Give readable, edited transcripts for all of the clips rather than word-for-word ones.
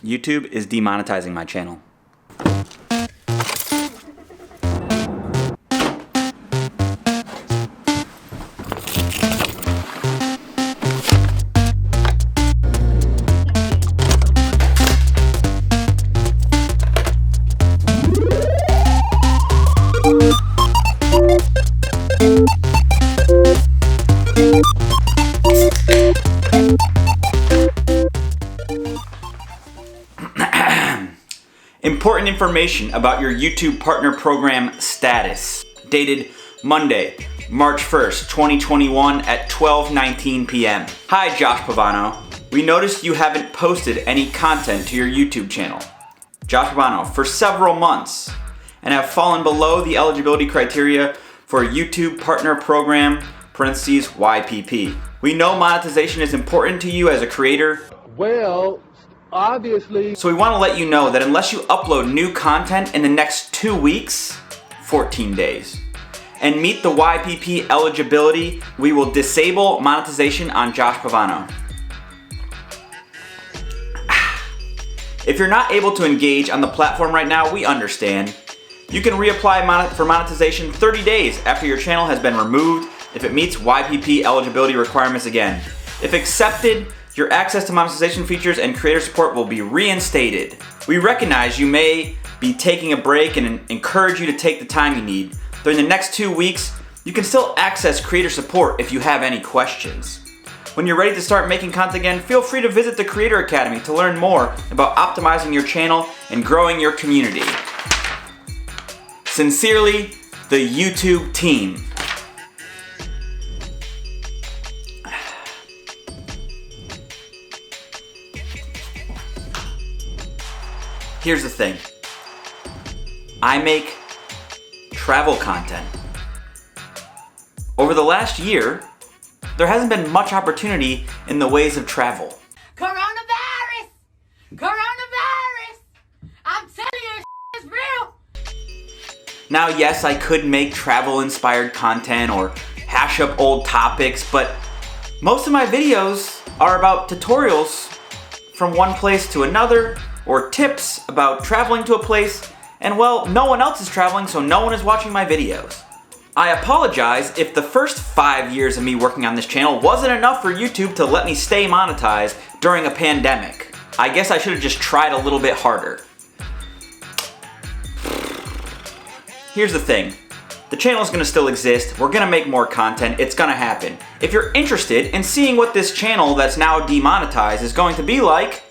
YouTube is demonetizing my channel. Important information about your YouTube Partner Program status. Dated Monday, March 1st, 2021 at 12:19 p.m. Hi, Josh Pavano. We noticed you haven't posted any content to your YouTube channel, Josh Pavano, for several months and have fallen below the eligibility criteria for YouTube Partner Program (YPP). We know monetization is important to you as a creator. Well, obviously. So we want to let you know that unless you upload new content in the next 2 weeks, 14 days, and meet the YPP eligibility, we will disable monetization on Josh Pavano. If you're not able to engage on the platform right now, we understand. You can reapply for monetization 30 days after your channel has been removed if it meets YPP eligibility requirements again. If accepted, your access to monetization features and creator support will be reinstated. We recognize you may be taking a break and encourage you to take the time you need. During the next 2 weeks, you can still access creator support if you have any questions. When you're ready to start making content again, feel free to visit the Creator Academy to learn more about optimizing your channel and growing your community. Sincerely, the YouTube team. Here's the thing. I make travel content. Over the last year, there hasn't been much opportunity in the ways of travel. Coronavirus! Coronavirus! I'm telling you, it's real! Now, yes, I could make travel-inspired content or hash up old topics, but most of my videos are about tutorials from one place to another, or tips about traveling to a place, and well, no one else is traveling, so no one is watching my videos. I apologize if the first 5 years of me working on this channel wasn't enough for YouTube to let me stay monetized during a pandemic. I guess I should have just tried a little bit harder. Here's the thing. The channel is going to still exist. We're going to make more content. It's going to happen. If you're interested in seeing what this channel that's now demonetized is going to be like,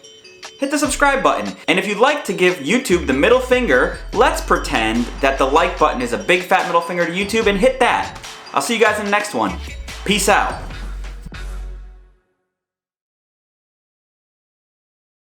hit the subscribe button. And if you'd like to give YouTube the middle finger, let's pretend that the like button is a big fat middle finger to YouTube and hit that. I'll see you guys in the next one. Peace out.